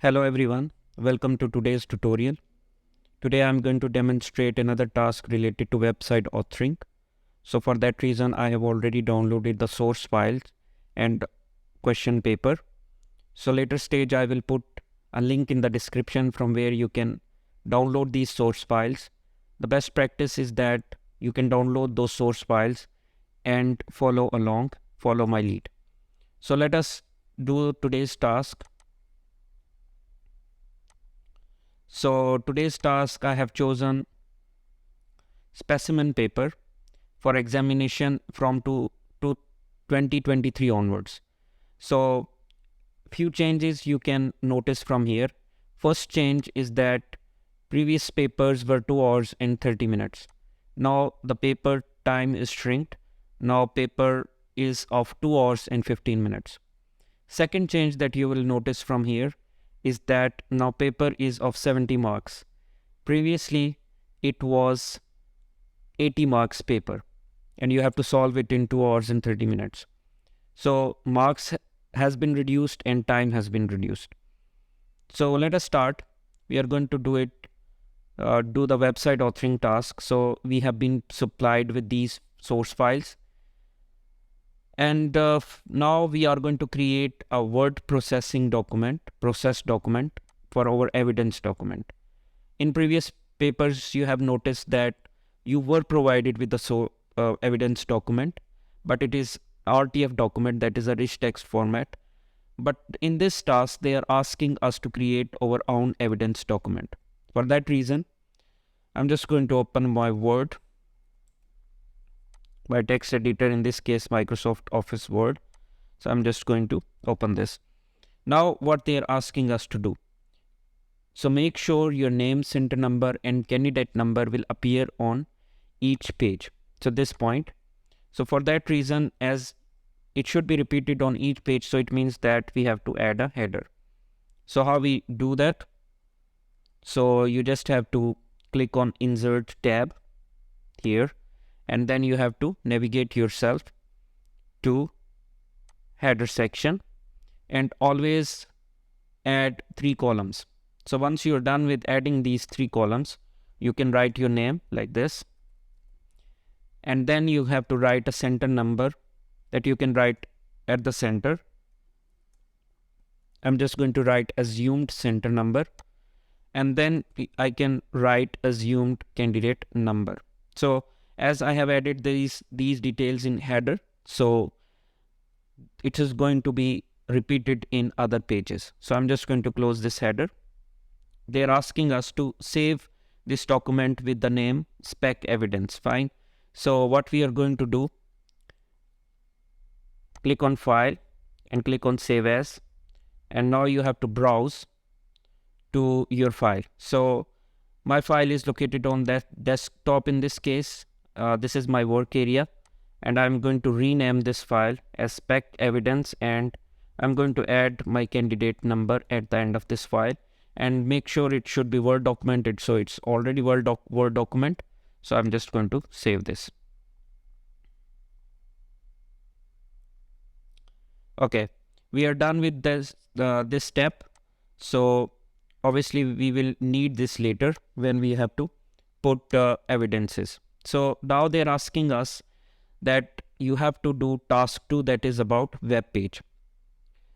Hello everyone, welcome to today's tutorial. Today I'm going to demonstrate another task related to website authoring. So for that reason I have already downloaded the source files and question paper. So later stage I will put a link in the description from where you can download these source files. The best practice is that you can download those source files and follow my lead. So let us do today's task. So today's task I have chosen specimen paper for examination from to 2023 onwards. So few changes you can notice from here. First change is that previous papers were 2 hours and 30 minutes. Now the paper time is shrinked. Now paper is of 2 hours and 15 minutes. Second change that you will notice from here is that now paper is of 70 marks. Previously it was 80 marks paper and you have to solve it in 2 hours and 30 minutes. So marks has been reduced and time has been reduced. So let us start. We are going to do the website authoring task. So we have been supplied with these source files. And now we are going to create a word process document for our evidence document. In previous papers, you have noticed that you were provided with the evidence document, but it is RTF document, that is a rich text format. But in this task, they are asking us to create our own evidence document. For that reason, I'm just going to open my Word, my text editor, in this case Microsoft Office Word. So I'm just going to open this. Now what they are asking us to do. So make sure your name, center number and candidate number will appear on each page. So this point. So for that reason, as it should be repeated on each page, so it means that we have to add a header. So how we do that? So you just have to click on Insert tab here, and then you have to navigate yourself to header section and always add 3 columns. So once you're done with adding these 3 columns, you can write your name like this, and then you have to write a center number that you can write at the center. I'm just going to write assumed center number, and then I can write assumed candidate number. So as I have added these details in header, so it is going to be repeated in other pages. So I'm just going to close this header. They're asking us to save this document with the name spec evidence. Fine. So what we are going to do, click on file and click on save as, and now you have to browse to your file. So my file is located on that desktop in this case. This is my work area, and I'm going to rename this file as spec evidence, and I'm going to add my candidate number at the end of this file, and make sure it should be Word documented. So it's already Word document. So I'm just going to save this. Okay, we are done with this step. So obviously we will need this later when we have to put evidences. So now they're asking us that you have to do task 2, that is about web page.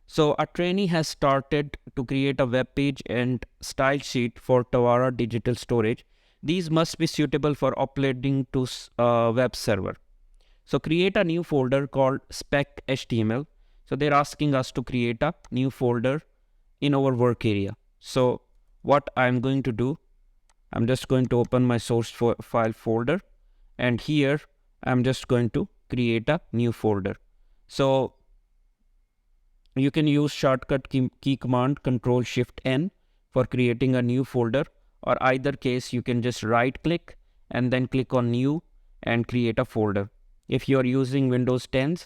So a trainee has started to create a web page and style sheet for Tawara digital storage. These must be suitable for uploading to web server. So create a new folder called spec HTML. So they're asking us to create a new folder in our work area. So what I'm going to do, I'm just going to open my source file folder, and here I'm just going to create a new folder. So you can use shortcut key command Ctrl+Shift+N for creating a new folder, or either case you can just right click and then click on new and create a folder. If you are using Windows 10,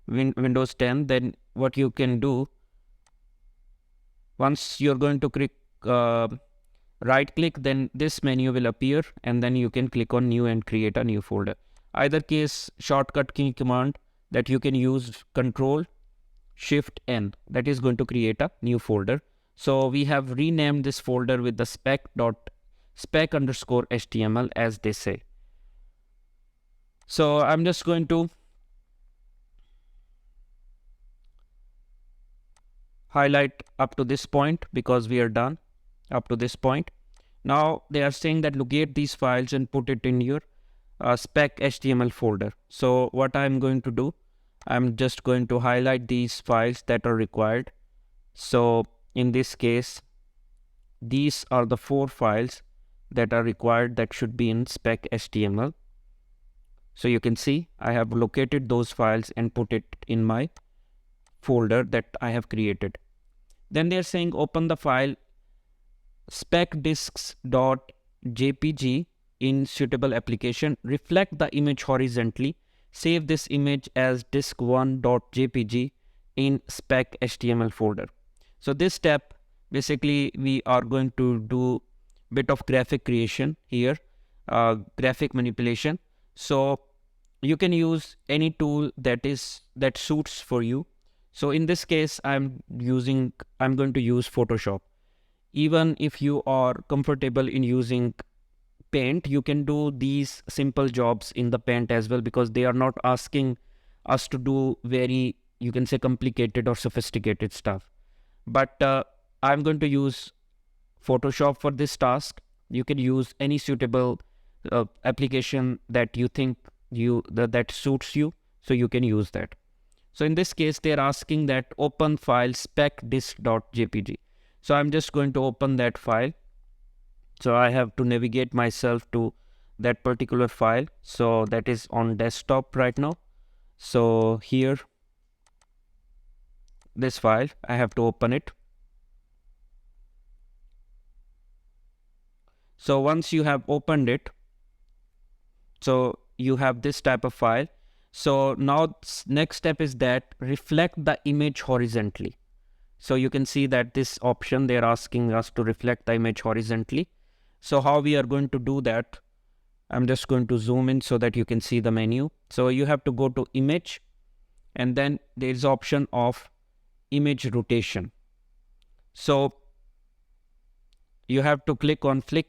then what you can do, once you're going to click right click, then this menu will appear, and then you can click on new and create a new folder. Either case, shortcut key command that you can use Ctrl+Shift+N, that is going to create a new folder. So we have renamed this folder with the spec_html as they say. So I'm just going to highlight up to this point because we are done up to this point. Now they are saying that locate these files and put it in your spec HTML folder. So what I'm going to do, I'm just going to highlight these files that are required. So in this case, these are the 4 files that are required that should be in spec HTML. So you can see I have located those files and put it in my folder that I have created. Then they're saying open the file specdiscs.jpg in suitable application, reflect the image horizontally, save this image as disk1.jpg in spec HTML folder. So this step, basically we are going to do bit of graphic creation here, graphic manipulation. So you can use any tool that suits for you. So in this case, I'm going to use Photoshop. Even if you are comfortable in using Paint, you can do these simple jobs in the Paint as well, because they are not asking us to do very, you can say, complicated or sophisticated stuff. But I'm going to use Photoshop for this task. You can use any suitable application that you think that suits you, so you can use that. So in this case, they're asking that open file specdisc.jpg. So I'm just going to open that file. So I have to navigate myself to that particular file. So that is on desktop right now. So here, this file, I have to open it. So once you have opened it, so you have this type of file. So now next step is that reflect the image horizontally. So you can see that this option, they're asking us to reflect the image horizontally. So how we are going to do that, I'm just going to zoom in so that you can see the menu. So you have to go to image, and then there is option of image rotation. So you have to click on flip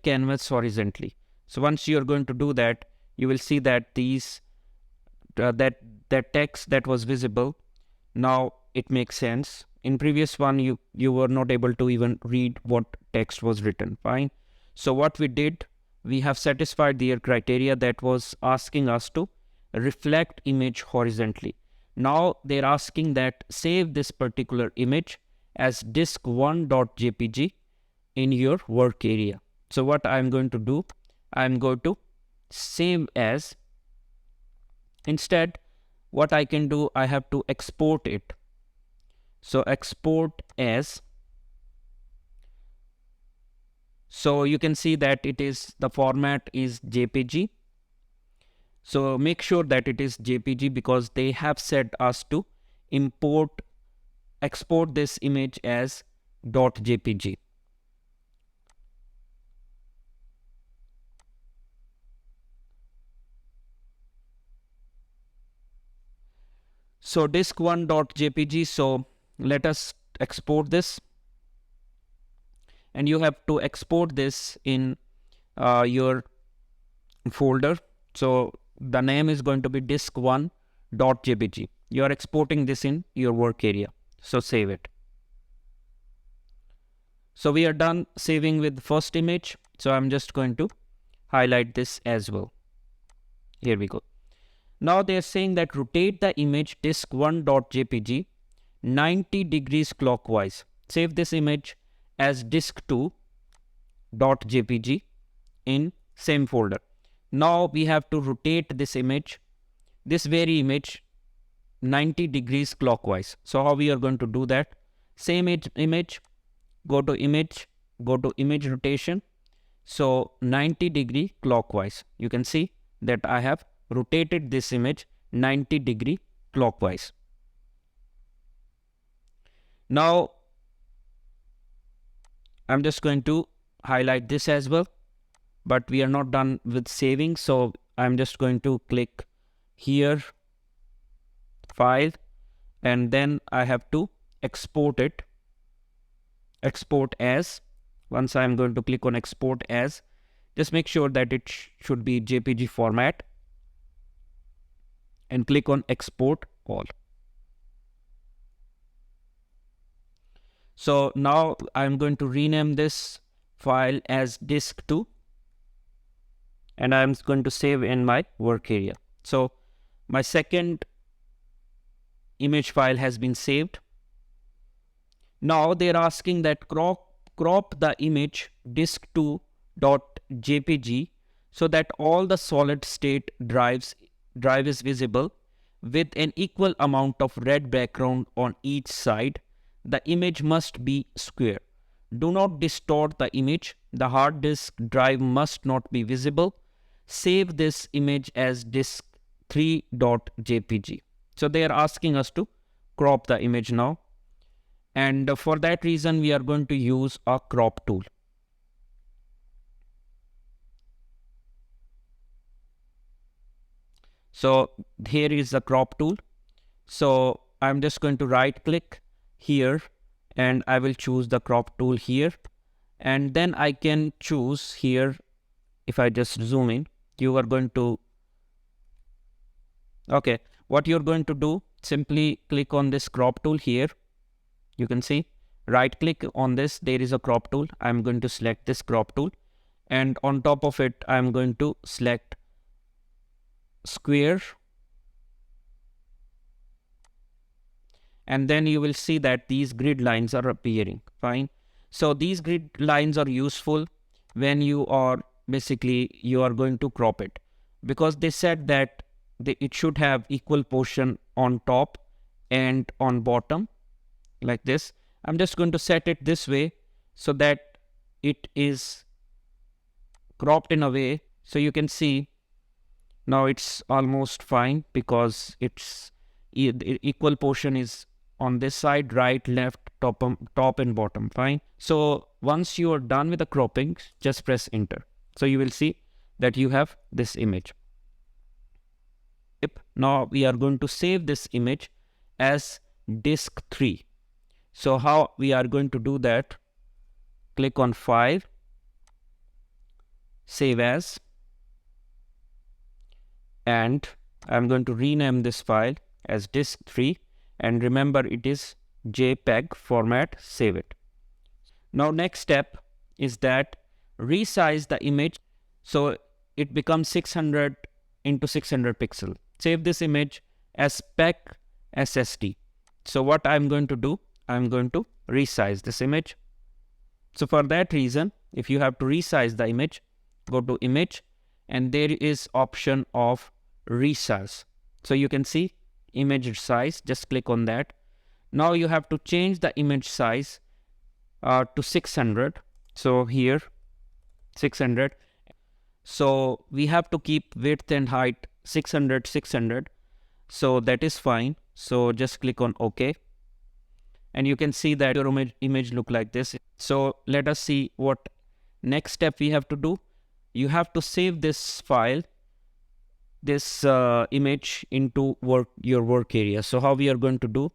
canvas horizontally. So once you are going to do that, you will see that these that text that was visible, now it makes sense. In previous one, you were not able to even read what text was written. Fine. So what we did, we have satisfied their criteria that was asking us to reflect image horizontally. Now they're asking that save this particular image as disk1.jpg in your work area. So what I'm going to do, I'm going to save as. Instead, what I can do, I have to export it. So export as. So you can see that the format is JPG. So make sure that it is JPG, because they have said us to export this image as .jpg. So disk1.jpg. So let us export this, and you have to export this in your folder. So the name is going to be disk1.jpg. You are exporting this in your work area. So save it. So we are done saving with the first image. So I'm just going to highlight this as well. Here we go. Now they're saying that rotate the image disk1.jpg 90 degrees clockwise. Save this image as disk2.jpg in same folder. Now we have to rotate this image, this very image, 90 degrees clockwise. So how we are going to do that? Same image, go to image rotation. So 90 degree clockwise. You can see that I have rotated this image 90 degree clockwise. Now I'm just going to highlight this as well, but we are not done with saving. So I'm just going to click here, file, and then I have to export it. export as. Once I'm going to click on export as, just make sure that it should be JPG format and click on export all. So now I'm going to rename this file as disk2 and I'm going to save in my work area. So my second image file has been saved. Now they're asking that crop the image disk2.jpg so that all the solid state drive is visible with an equal amount of red background on each side. The image must be square. Do not distort the image. The hard disk drive must not be visible. Save this image as disk3.jpg. So they are asking us to crop the image now. And for that reason, we are going to use a crop tool. So here is the crop tool. So I'm just going to right click here and I will choose the crop tool here. And then I can choose here, if I just zoom in, you are going to, okay, what you're going to do, simply click on this crop tool here. You can see, right click on this, there is a crop tool. I'm going to select this crop tool and on top of it, I'm going to select square. And then you will see that these grid lines are appearing. Fine. So these grid lines are useful when you are going to crop it, because they said that it should have equal portion on top and on bottom like this. I'm just going to set it this way so that it is cropped in a way. So you can see now it's almost fine because it's equal portion is on this side, right, left, top and bottom. Fine. So once you are done with the cropping, just press enter. So you will see that you have this image. Now we are going to save this image as disk3. So how we are going to do that? Click on File, Save As, and I'm going to rename this file as disk3, and remember it is JPEG format. Save it. Now next step is that resize the image so it becomes 600 into 600 pixel. Save this image as spec SSD. So what I'm going to do, I'm going to resize this image. So for that reason, if you have to resize the image, go to image and there is option of resize. So you can see image size, just click on that. Now you have to change the image size to 600. So here 600. So we have to keep width and height 600. So that is fine. So just click on OK. And you can see that your image look like this. So let us see what next step we have to do. You have to save this file, this image into your work area. So how we are going to do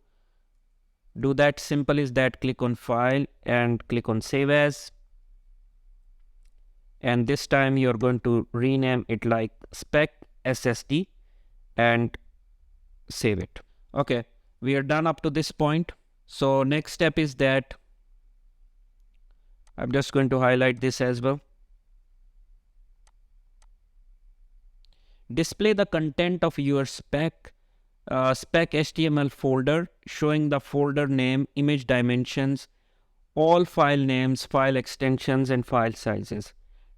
that? Simple is that click on File and click on Save As. And this time you're going to rename it like spec SSD and save it. Okay, we are done up to this point. So next step is that I'm just going to highlight this as well. Display the content of your spec HTML folder, showing the folder name, image dimensions, all file names, file extensions, and file sizes.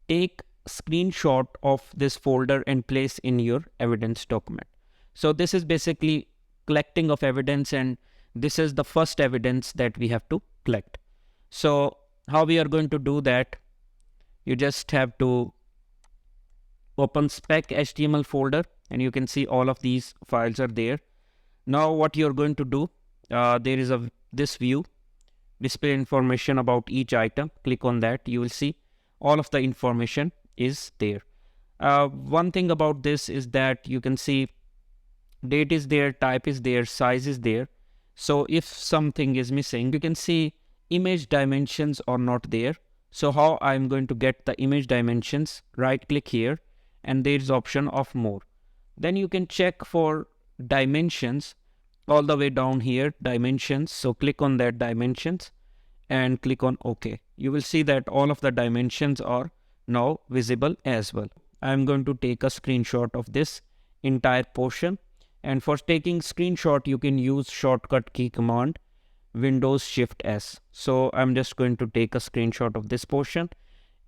Take screenshot of this folder and place in your evidence document. So this is basically collecting of evidence, and this is the first evidence that we have to collect. So how we are going to do that? You just have to open spec HTML folder and you can see all of these files are there. Now what you're going to do, there is this view, display information about each item. Click on that. You will see all of the information is there. One thing about this is that you can see date is there, type is there, size is there. So if something is missing, you can see image dimensions are not there. So how I'm going to get the image dimensions? Right click here and there is option of more. Then you can check for dimensions all the way down here, dimensions. So click on that dimensions and click on OK. You will see that all of the dimensions are now visible as well. I'm going to take a screenshot of this entire portion, and for taking screenshot you can use shortcut key command Windows Shift S. So I'm just going to take a screenshot of this portion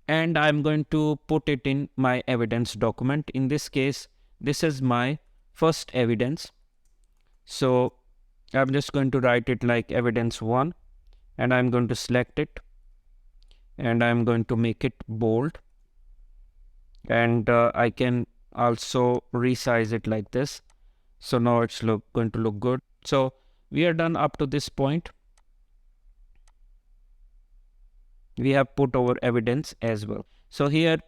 and I'm going to put it in my evidence document. In this case, this is my first evidence. So I'm just going to write it like evidence 1 and I'm going to select it and I'm going to make it bold, and I can also resize it like this. So now it's going to look good. So we are done up to this point. We have put our evidence as well. So here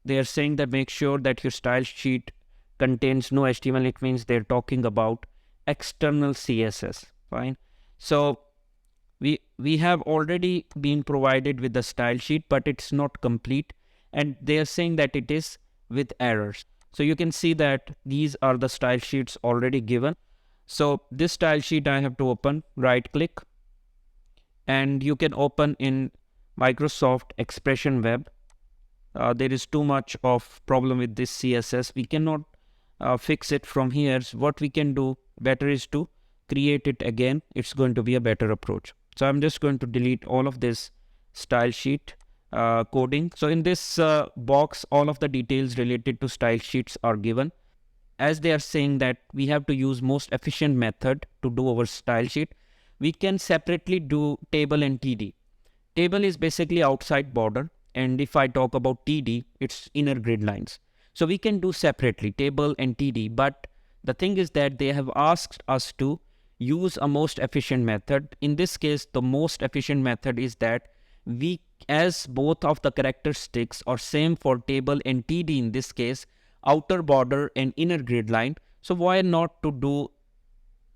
they are saying that make sure that your style sheet contains no HTML. It means they're talking about external CSS. Fine. So we have already been provided with the style sheet, but it's not complete, and they are saying that it is with errors. So you can see that these are the style sheets already given. So this style sheet I have to open, right click, and you can open in Microsoft Expression Web. There is too much of problem with this CSS. We cannot fix it from here. So what we can do better is to create it again. It's going to be a better approach. So I'm just going to delete all of this style sheet coding. So in this box, all of the details related to style sheets are given. As they are saying that we have to use most efficient method to do our style sheet, we can separately do table and TD. Table is basically outside border, and if I talk about TD, it's inner grid lines. So we can do separately table and TD, but the thing is that they have asked us to use a most efficient method. In this case, the most efficient method is that we, as both of the characteristics are same for table and TD in this case, outer border and inner grid line. So why not to do,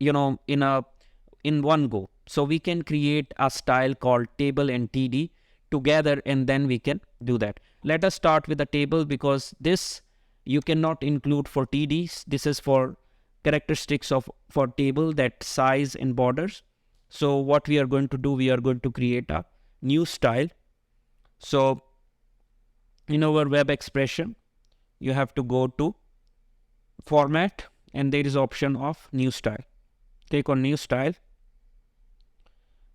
in one go? So we can create a style called table and TD together, and then we can do that. Let us start with the table, because this you cannot include for TDs. This is for characteristics for table, that size and borders. So what we are going to do, we are going to create a new style. So in our web expression, you have to go to format and there is option of new style. Click on new style.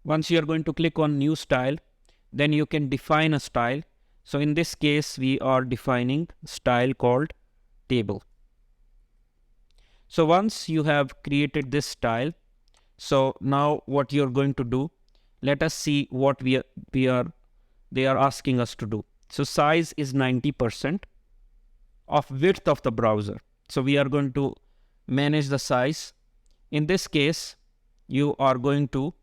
Once you are going to click on new style, then you can define a style. So in this case, we are defining style called table. So once you have created this style, so now what you're going to do, let us see what they are asking us to do. So size is 90% of width of the browser. So we are going to manage the size. In this case, you are going to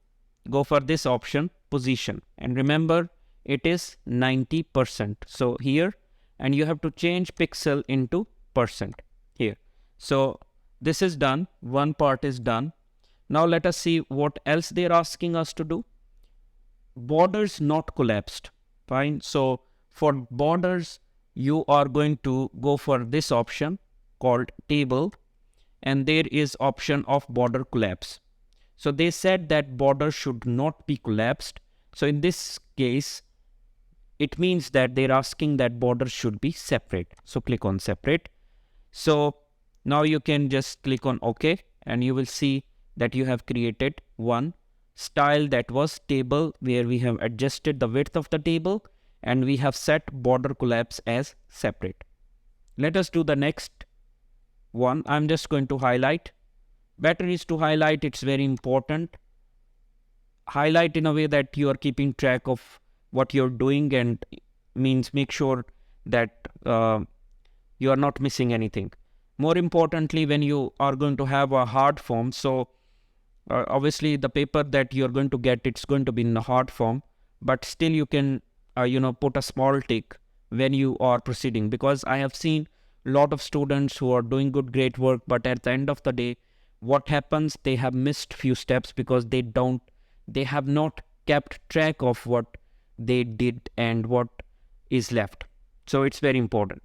go for this option, position, and remember it is 90%. So here, and you have to change pixel into percent here. So this is done. One part is done. Now let us see what else they're asking us to do. Borders not collapsed. Fine. So for borders, you are going to go for this option called table, and there is option of border collapse. So they said that border should not be collapsed. So in this case, it means that they're asking that border should be separate. So click on separate. So now you can just click on OK, and you will see that you have created one style that was table, where we have adjusted the width of the table and we have set border collapse as separate. Let us do the next one. I'm just going to highlight. Better is to highlight. It's very important. Highlight in a way that you are keeping track of what you're doing, and means make sure that you are not missing anything. More importantly, when you are going to have a hard form, so obviously the paper that you're going to get, it's going to be in a hard form, but still you can put a small tick when you are proceeding, because I have seen a lot of students who are doing great work, but at the end of the day, what happens, they have missed few steps because they have not kept track of what they did and what is left. So it's very important.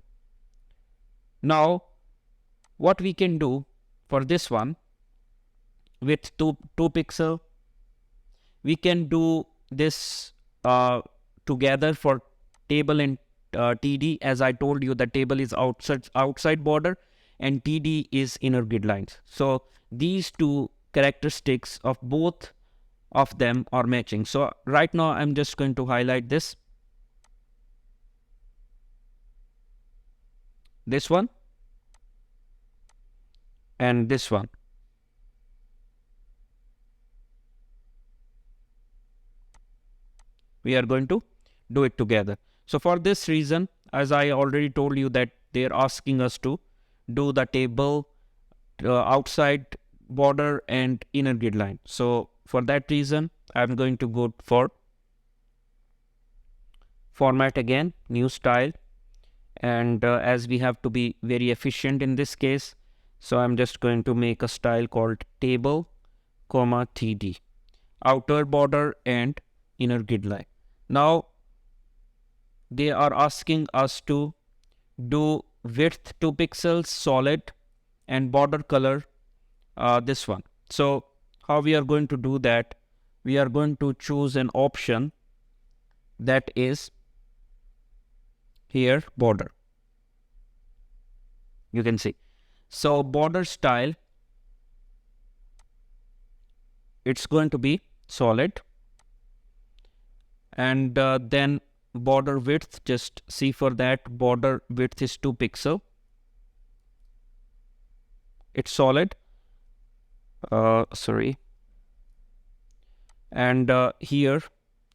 Now, what we can do for this one, with two pixel, we can do this together for table and TD. As I told you, the table is outside border and TD is inner grid lines. So these two characteristics of both of them are matching. So right now I'm just going to highlight this one and this one. We are going to do it together. So for this reason, as I already told you, that they're asking us to do the table outside border and inner grid line. So for that reason, I'm going to go for format again, new style, and as we have to be very efficient in this case, so I'm just going to make a style called table, comma TD, outer border and inner grid line. Now they are asking us to do width 2 pixels solid and border color this one. So how we are going to do that? We are going to choose an option that is here, border. You can see. So border style, it's going to be solid, and then border width, just see for that, border width is 2 pixel. It's solid. Sorry. And here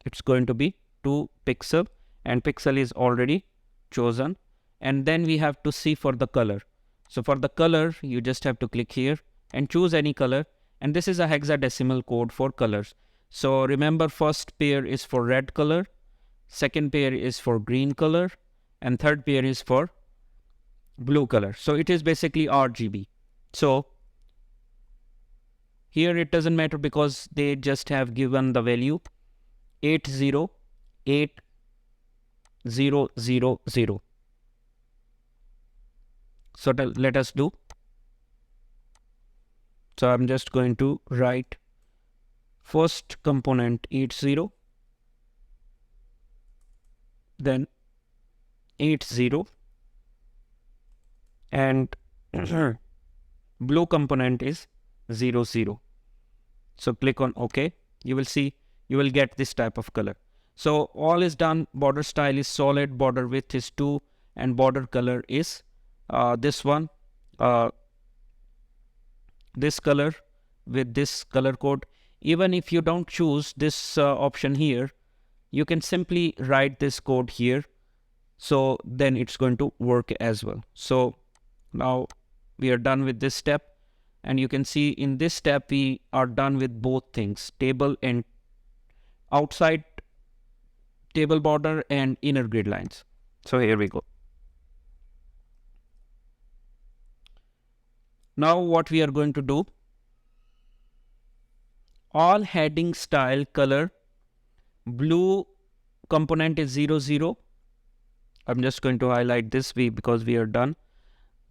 it's going to be 2 pixel, and pixel is already chosen. And then we have to see for the color. So for the color, you just have to click here and choose any color. And this is a hexadecimal code for colors. So remember, first pair is for red color, second pair is for green color, and third pair is for blue color. So it is basically RGB. So here it doesn't matter because they just have given the value 808000. So let us do. So I'm just going to write first component 80, then 80, and blue component is 00. So click on OK. You will see, you will get this type of color. So all is done. Border style is solid, border width is 2, and border color is this one, this color with this color code. Even if you don't choose this option here, you can simply write this code here. So then it's going to work as well. So now we are done with this step. And you can see in this step, we are done with both things, table and outside table border and inner grid lines. So here we go. Now what we are going to do, all heading style color, blue component is 00. I'm just going to highlight this because we are done.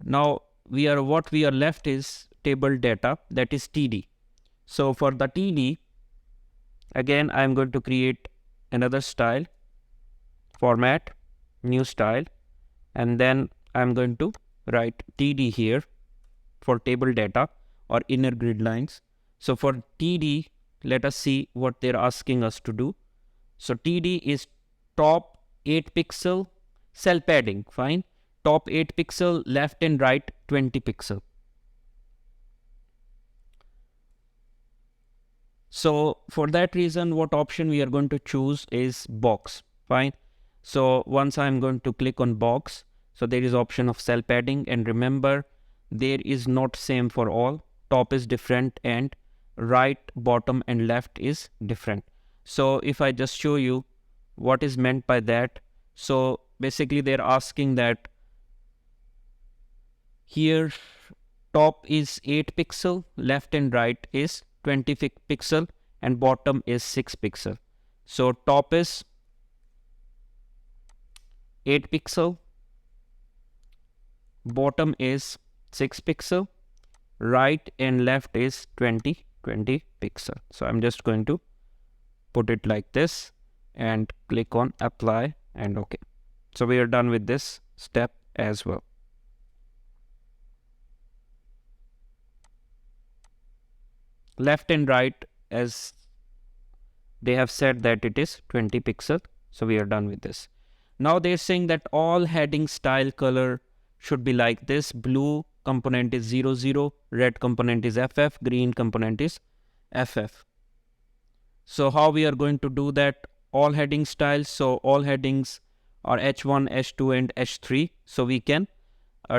Now what we are left is table data, that is TD. So for the TD, again I'm going to create another style, format, new style, and then I'm going to write TD here for table data or inner grid lines. So for TD, let us see what they're asking us to do. So TD is top 8 pixel cell padding, fine. Top 8 pixel, left and right 20 pixel. So for that reason, what option we are going to choose is box, fine. So once I'm going to click on box, so there is option of cell padding, and remember, there is not same for all. Top is different and right, bottom and left is different. So if I just show you what is meant by that, so basically they're asking that here top is 8 pixel, left and right is 20 pixel, and bottom is 6 pixel. So top is 8 pixel, bottom is 6 pixel, right and left is 20 pixel. So I'm just going to put it like this and click on apply and OK. So we are done with this step as well. Left and right, as they have said that it is 20 pixel. So we are done with this. Now they're saying that all heading style color should be like this. Blue component is 0, 0, red component is FF, green component is FF. So how we are going to do that? All heading styles. So all headings are H1, H2 and H3. So we can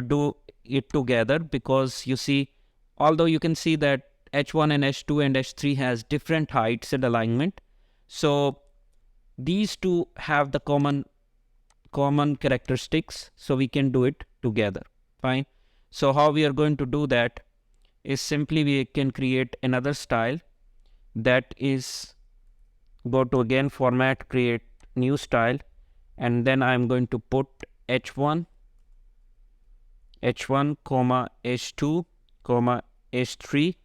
do it together, because you see, although you can see that H1 and H2 and H3 has different heights and alignment. So these two have the common characteristics, so we can do it together. Fine. So how we are going to do that is simply we can create another style, that is go to again format, create new style, and then I'm going to put H1 comma H2 comma H3.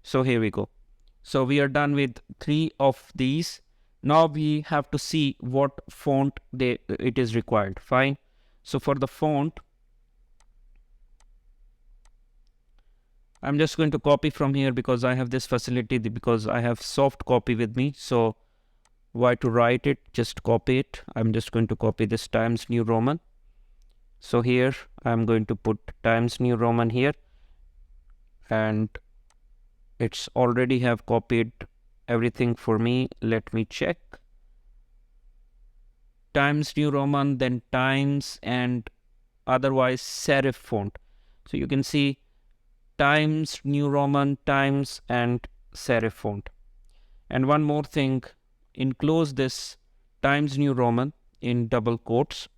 So here we go. So we are done with 3 of these. Now we have to see what font it is required. Fine. So for the font, I'm just going to copy from here, because I have this facility, because I have soft copy with me. So why to write it? Just copy it. I'm just going to copy this Times New Roman. So here I'm going to put Times New Roman here, and it's already have copied everything for me. Let me check. Times New Roman, then Times, and otherwise serif font. So you can see Times New Roman, Times, and serif font. And one more thing, enclose this Times New Roman in double quotes.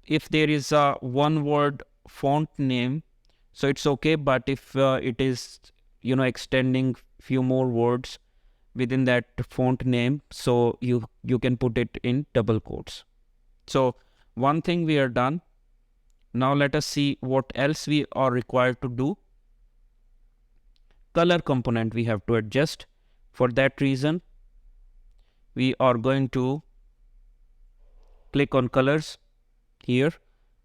If there is a one word font name, so it's okay, but if it is extending few more words within that font name, so you can put it in double quotes. So one thing we are done. Now let us see what else we are required to do. Color component we have to adjust. For that reason, we are going to click on colors here.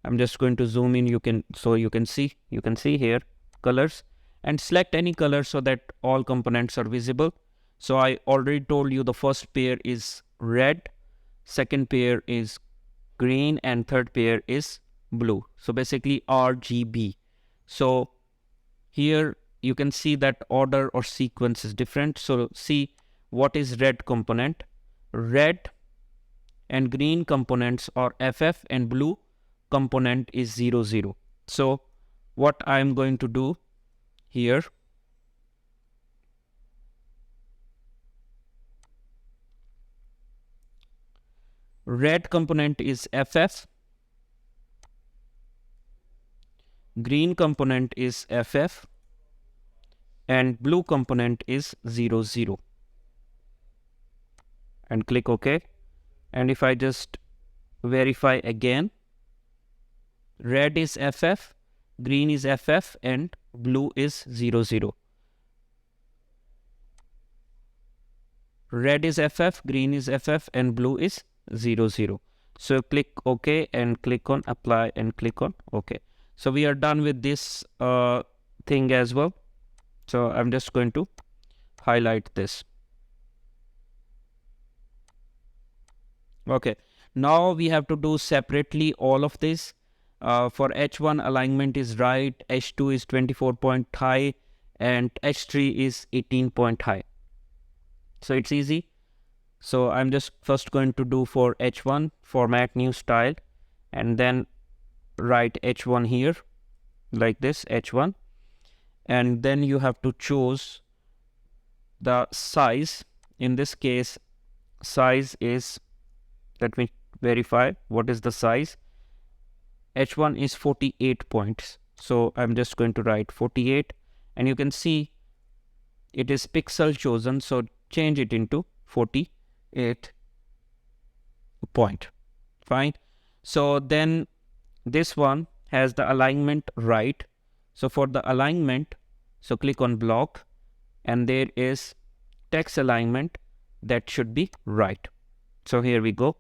I'm just going to zoom in. You can see here colors, and select any color so that all components are visible. So I already told you the first pair is red, second pair is green, and third pair is blue. So basically RGB. So here you can see that order or sequence is different. So see what is red component. Red and green components are FF, and blue component is 0, 0. So what I'm going to do here, red component is FF, green component is FF, and blue component is 0, 0. And click OK. And if I just verify again, red is FF, green is FF, and blue is 0, 0. Red is FF, green is FF, and blue is 0, 0. So click OK and click on apply and click on OK. So we are done with this thing as well. So I'm just going to highlight this. Okay. Now we have to do separately all of this. For H1 alignment is right, H2 is 24 point high, and H3 is 18 point high. So it's easy. So I'm just first going to do for H1, format new style, and then write H1 here like this, H1. And then you have to choose the size. In this case, size is, let me verify what is the size. H1 is 48 points. So I'm just going to write 48, and you can see it is pixel chosen, so change it into 48 point. Fine. So then this one has the alignment right. So for the alignment, so click on block, and there is text alignment that should be right. So here we go.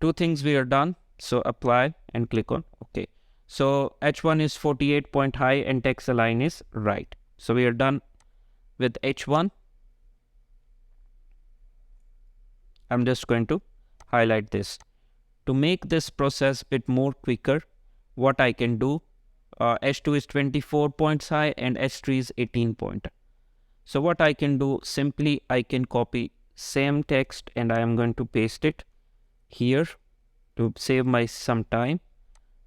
Two things we are done. So apply and click on OK. So H1 is 48 point high and text align is right. So we are done with H1. I'm just going to highlight this. To make this process bit more quicker, what I can do, H2 is 24 points high and H3 is 18 point. So what I can do, simply I can copy same text and I am going to paste it here to save my some time.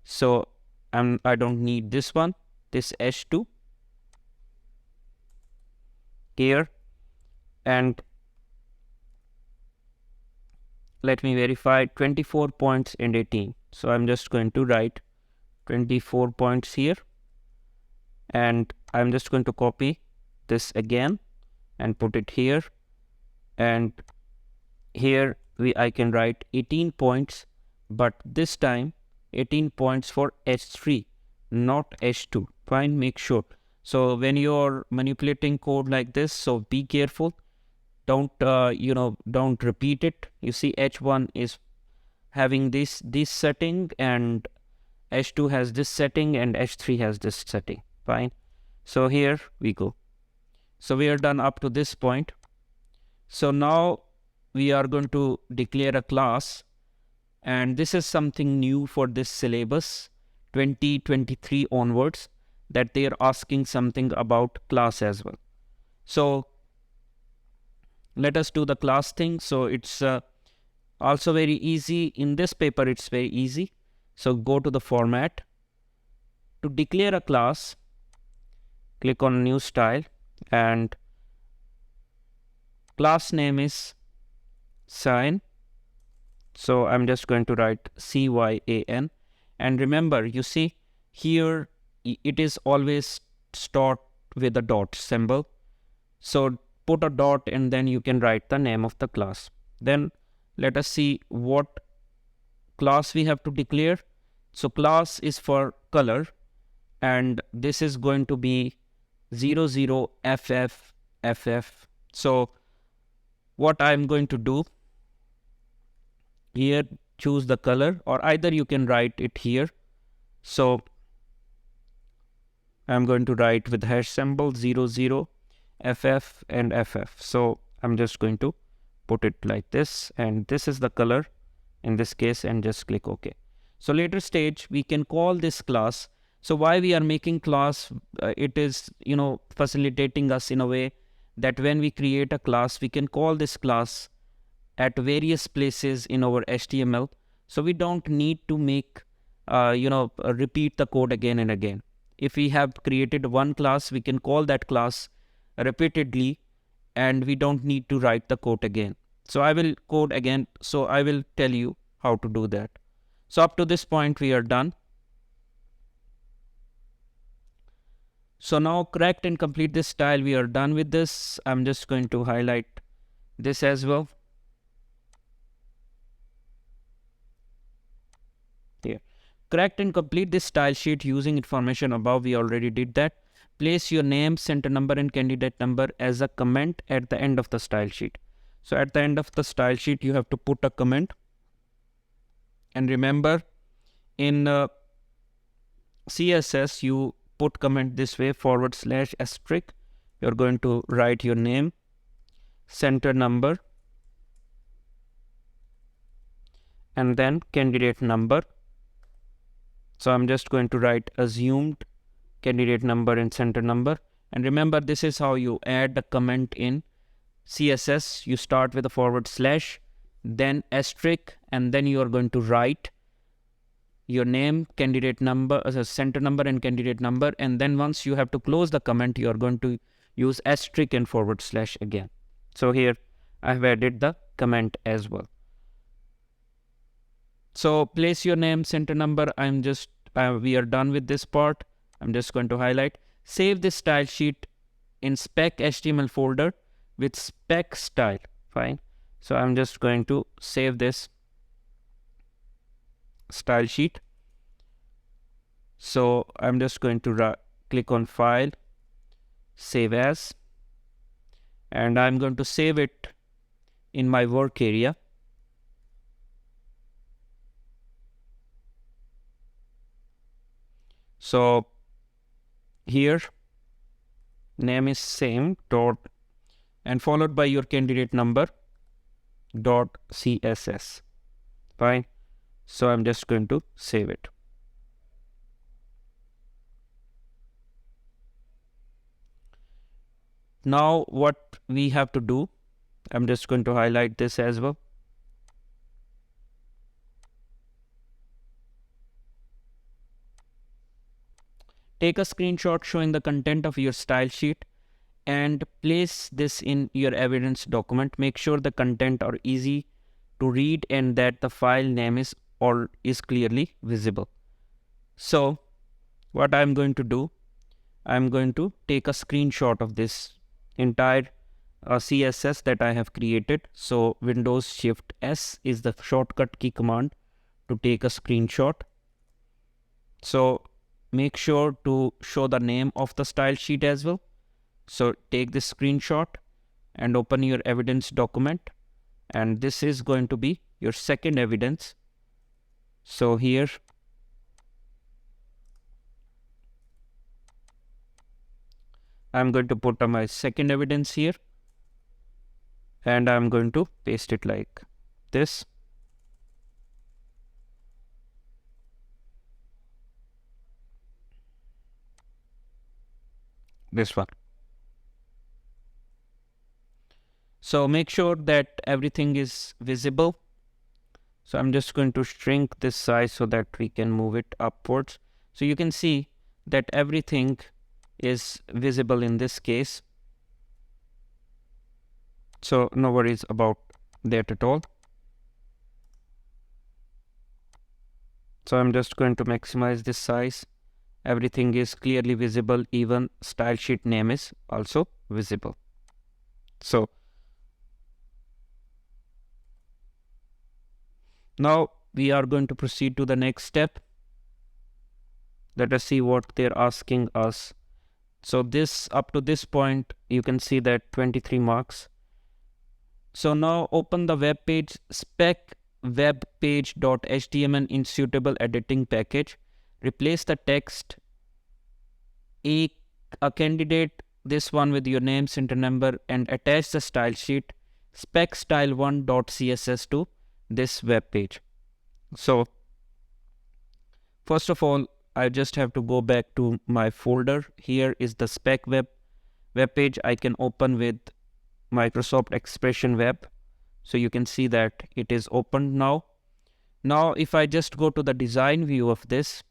So I don't need this one, this H2 here, and let me verify 24 points and 18. So I'm just going to write 24 points here, and I'm just going to copy this again and put it here, and here I can write 18 points, but this time 18 points for H3, not H2. Fine, make sure. So when you're manipulating code like this, so be careful. Don't don't repeat it. You see, H1 is having this setting, and H2 has this setting, and H3 has this setting. Fine. So here we go. So we are done up to this point. So now we are going to declare a class, and this is something new for this syllabus 2023 onwards, that they are asking something about class as well. So let us do the class thing. So it's also very easy. In this paper it's very easy. So go to the format. To declare a class, click on new style, and class name is cyan. So I'm just going to write CYAN, and remember, you see here it is always start with a dot symbol. So put a dot and then you can write the name of the class. Then let us see what class we have to declare. So class is for color, and this is going to be 00FFFF. So what I'm going to do here, choose the color, or either you can write it here. So I'm going to write with hash symbol 00FF and FF. So I'm just going to put it like this, and this is the color in this case, and just click OK. So later stage we can call this class. So why we are making class, it is facilitating us in a way that when we create a class, we can call this class at various places in our HTML. So we don't need to make repeat the code again and again. If we have created one class, we can call that class repeatedly, and we don't need to write the code again. So I will code again. So I will tell you how to do that. So up to this point we are done. So now correct and complete this style. We are done with this. I'm just going to highlight this as well. Here. Correct and complete this style sheet using information above. We already did that. Place your name, center number, and candidate number as a comment at the end of the style sheet. So at the end of the style sheet, you have to put a comment. And remember, in CSS, you put comment this way, /**. You're going to write your name, center number, and then candidate number. So I'm just going to write assumed candidate number and center number. And remember, this is how you add a comment in CSS. You start with a /, then asterisk, and then you are going to write your name, candidate number, center number, and candidate number. And then once you have to close the comment, you are going to use asterisk and / again. So here I have added the comment as well. So place your name, center number. We are done with this part. I'm just going to highlight, save this style sheet in spec HTML folder with spec style. Fine. So I'm just going to save this style sheet. So I'm just going to click on File, Save As, and I'm going to save it in my work area. So here name is same dot and followed by your candidate number dot CSS. Fine. So I'm just going to save it. Now what we have to do, I'm just going to highlight this as well. Take a screenshot showing the content of your style sheet and place this in your evidence document. Make sure the content are easy to read and that the file name is clearly visible. So what I'm going to do, I'm going to take a screenshot of this entire CSS that I have created. So Windows Shift S is the shortcut key command to take a screenshot. So make sure to show the name of the style sheet as well. So take this screenshot and open your evidence document, and this is going to be your second evidence. So here I'm going to put my second evidence here, and I'm going to paste it like this. This one. So make sure that everything is visible. So I'm just going to shrink this size so that we can move it upwards. So you can see that everything is visible in this case. So no worries about that at all. So I'm just going to maximize this size. Everything is clearly visible. Even style sheet name is also visible. So now we are going to proceed to the next step. Let us see what they're asking us. So this, up to this point, you can see that 23 marks. So now open the web page spec webpage.html in suitable editing package. Replace the text a candidate, this one with your name, center number, and attach the style sheet spec style1.css to this web page. So first of all, I just have to go back to my folder. Here is the spec web page I can open with Microsoft Expression Web. So you can see that it is opened now. Now if I just go to the design view of this,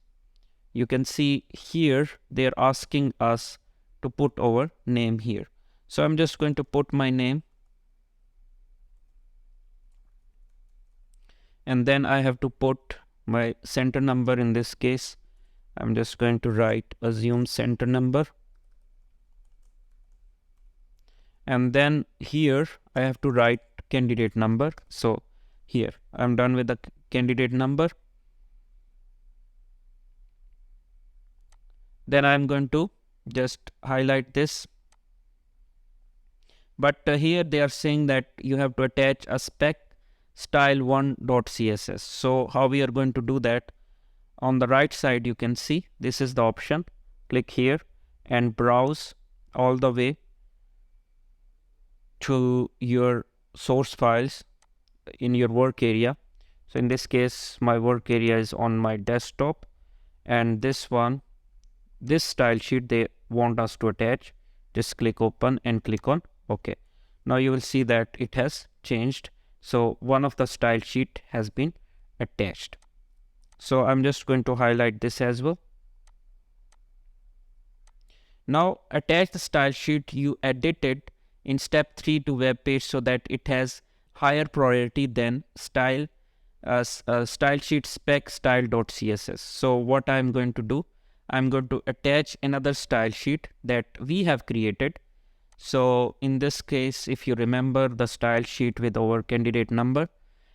you can see here they're asking us to put our name here. So I'm just going to put my name, and then I have to put my center number. In this case, I'm just going to write assume center number, and then here I have to write candidate number. So here I'm done with the candidate number. Then I'm going to just highlight this, but here they are saying that you have to attach a spec style1.css. so how we are going to do that? On the right side you can see this is the option. Click here and browse all the way to your source files in your work area. So in this case my work area is on my desktop, and this one, this style sheet they want us to attach. Just click open and click on OK. Now you will see that it has changed. So one of the style sheet has been attached. So I'm just going to highlight this as well. Now attach the style sheet you edited in step 3 to web page so that it has higher priority than style sheet spec style.css. So what I'm going to do, I'm going to attach another style sheet that we have created. So in this case, if you remember the style sheet with our candidate number,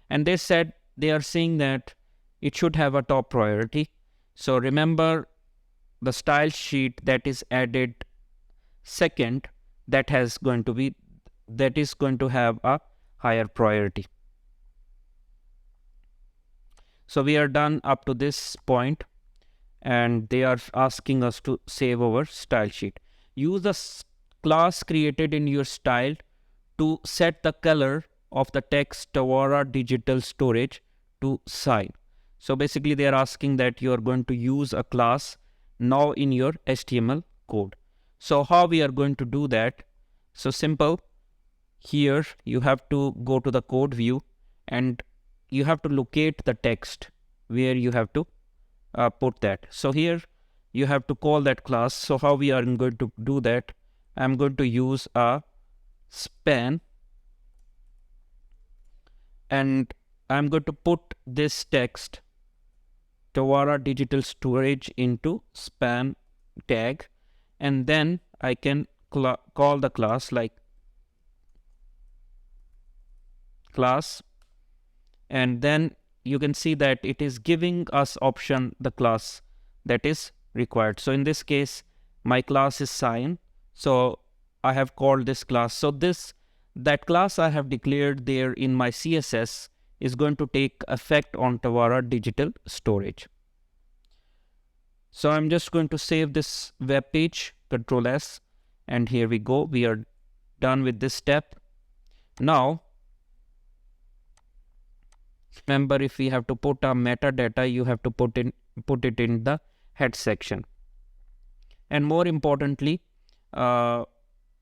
and they are saying that it should have a top priority. So remember the style sheet that is added second, that is going to have a higher priority. So we are done up to this point, and they are asking us to save our style sheet. Use the class created in your style to set the color of the text Tawara digital storage to sign. So basically they are asking that you are going to use a class now in your HTML code. So how we are going to do that? So simple. Here you have to go to the code view, and you have to locate the text where you have to put that. So here you have to call that class. So how we are going to do that? I'm going to use a span, and I'm going to put this text Tawara digital storage into span tag, and then I can call the class like class, and then you can see that it is giving us option the class that is required. So in this case my class is sign, so I have called this class. So that class I have declared there in my CSS is going to take effect on Tawara digital storage. So I'm just going to save this web page, Control S, and here we go. We are done with this step. Now remember, if we have to put a metadata, you have to put it in the head section. And more importantly,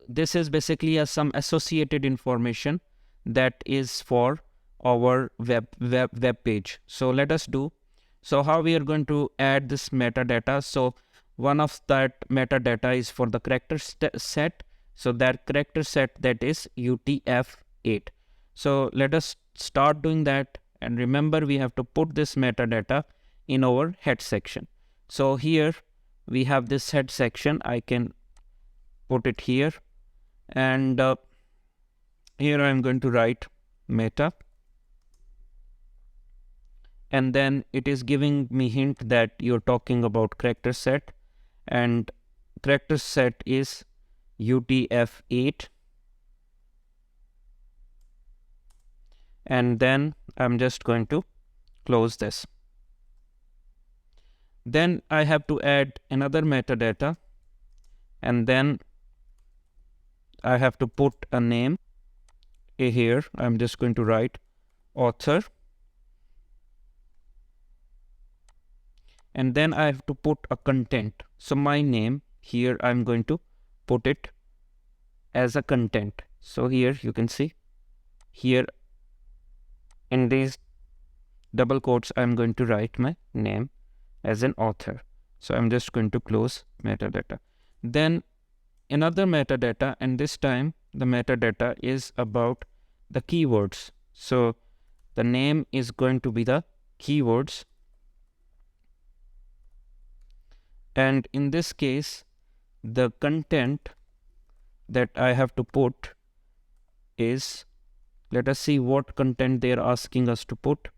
this is basically some associated information that is for our web page. So let us do. So how we are going to add this metadata? So one of that metadata is for the character set. So that character set, that is UTF-8. So let us start doing that. And remember, we have to put this metadata in our head section. So here we have this head section. I can put it here, and here I am going to write meta, and then it is giving me hint that you're talking about character set, and character set is UTF-8, and then I'm just going to close this. Then I have to add another metadata, and then I have to put a name. Here I'm just going to write author, and then I have to put a content. So my name, here I'm going to put it as a content. So here you can see, here in these double quotes I'm going to write my name as an author. So I'm just going to close metadata. Then another metadata, and this time the metadata is about the keywords. So the name is going to be the keywords, and in this case the content that I have to put is, let us see what content they are asking us to put.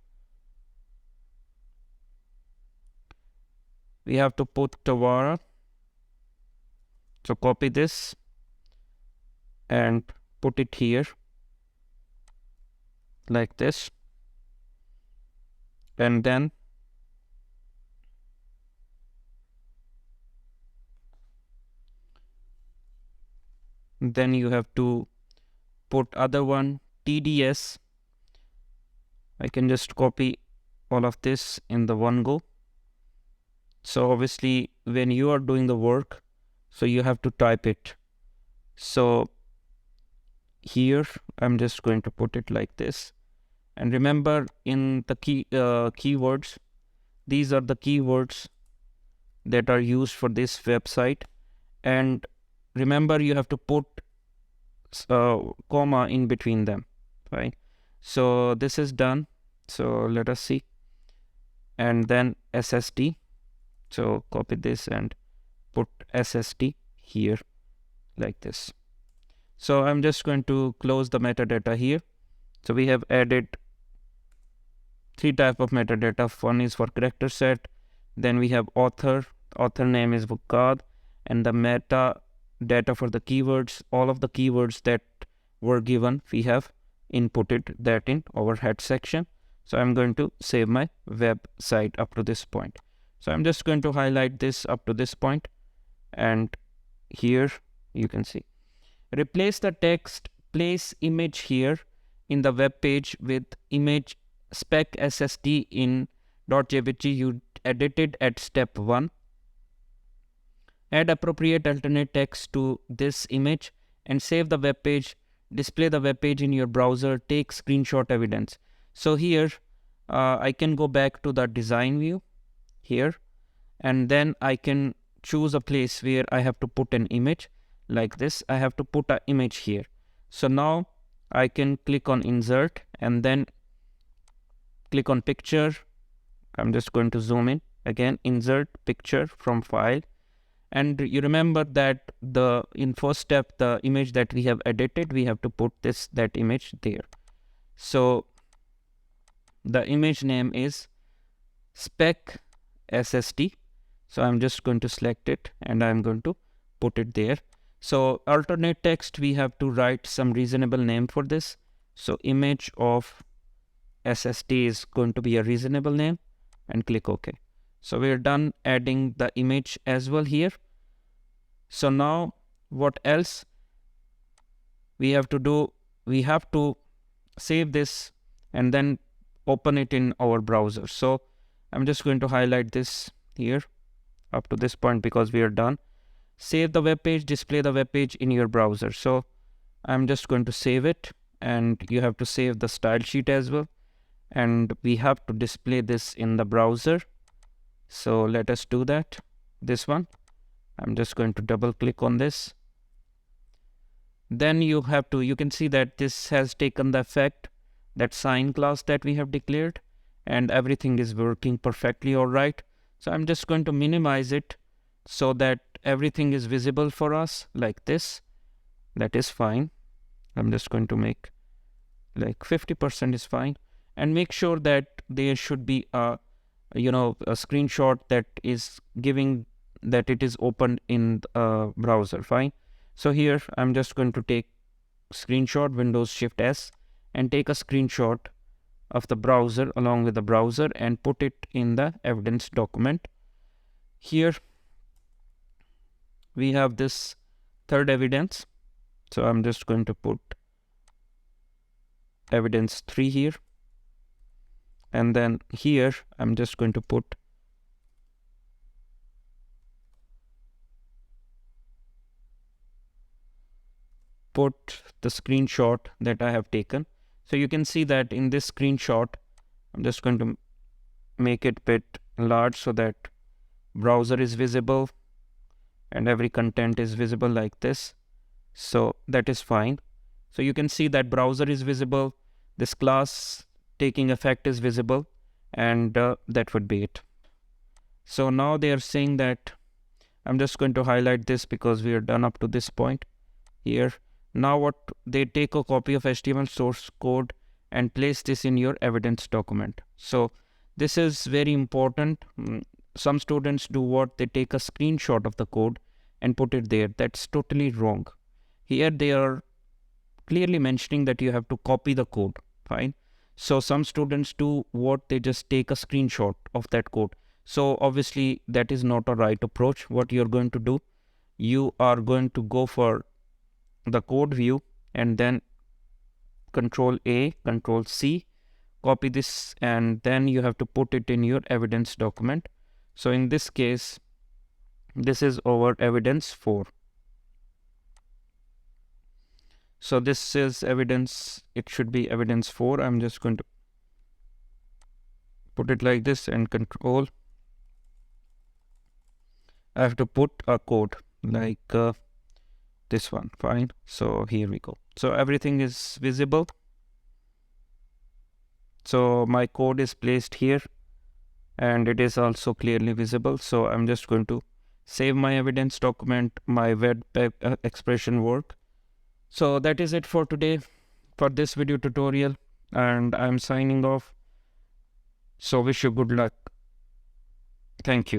We have to put Tawara. So copy this and put it here like this, and then you have to put other one, TDS. I can just copy all of this in the one go. So obviously when you are doing the work, so you have to type it. So here I'm just going to put it like this. And remember, in the keywords, these are the keywords that are used for this website. And remember, you have to put comma in between them, right? So this is done. So let us see. And then SSD. So copy this and put SSD here like this. So I'm just going to close the metadata here. So we have added 3 type of metadata. One is for character set, then we have author name is Vukad, and the metadata for the keywords, all of the keywords that were given, we have inputted that in our head section. So I'm going to save my website up to this point. So I'm just going to highlight this up to this point, and here you can see replace the text place image here in the web page with image spec ssd in .jpg you edited at step 1. Add appropriate alternate text to this image and save the web page. Display the web page in your browser. Take screenshot evidence. So here I can go back to the design view here, and then I can choose a place where I have to put an image like this. I have to put an image here. So now I can click on insert and then click on picture. I'm just going to zoom in again, insert picture from file. And you remember that in first step, the image that we have edited, we have to put that image there. So the image name is spec ssd. So I'm just going to select it and I'm going to put it there. So alternate text, we have to write some reasonable name for this. So image of ssd is going to be a reasonable name, and click OK. So we're done adding the image as well here. So now what else we have to do? We have to save this and then open it in our browser. So I'm just going to highlight this here up to this point because we are done. Save the web page, display the web page in your browser. So I'm just going to save it, and you have to save the style sheet as well, and we have to display this in the browser. So let us do that. This one, I'm just going to double click on this. Then you can see that this has taken the effect, that sign class that we have declared, and everything is working perfectly all right. So I'm just going to minimize it so that everything is visible for us like this. That is fine. I'm just going to make like 50% is fine, and make sure that there should be a screenshot that is giving that it is opened in the browser. Fine. So here I'm just going to take screenshot, Windows Shift S, and take a screenshot of the browser along with the browser and put it in the evidence document. Here we have this third evidence. So I'm just going to put evidence 3 here, and then here I'm just going to put the screenshot that I have taken. So you can see that in this screenshot, I'm just going to make it a bit large so that browser is visible and every content is visible like this. So that is fine. So you can see that browser is visible, this class taking effect is visible, and that would be it. So now they are saying that I'm just going to highlight this because we are done up to this point here. Now what they take a copy of HTML source code and place this in your evidence document. So this is very important. Some students do what? They take a screenshot of the code and put it there. That's totally wrong. Here they are clearly mentioning that you have to copy the code. Fine. So some students do what? They just take a screenshot of that code. So obviously that is not a right approach. What you're going to do, you are going to go for the code view and then Control A, Control C, copy this, and then you have to put it in your evidence document. So in this case, this is our evidence 4. So this is evidence, it should be evidence 4. I'm just going to put it like this and Control. I have to put a code like this one. Fine. So here we go. So everything is visible. So my code is placed here and it is also clearly visible. So I'm just going to save my evidence document, my web expression work. So that is it for today for this video tutorial, and I'm signing off. So wish you good luck. Thank you.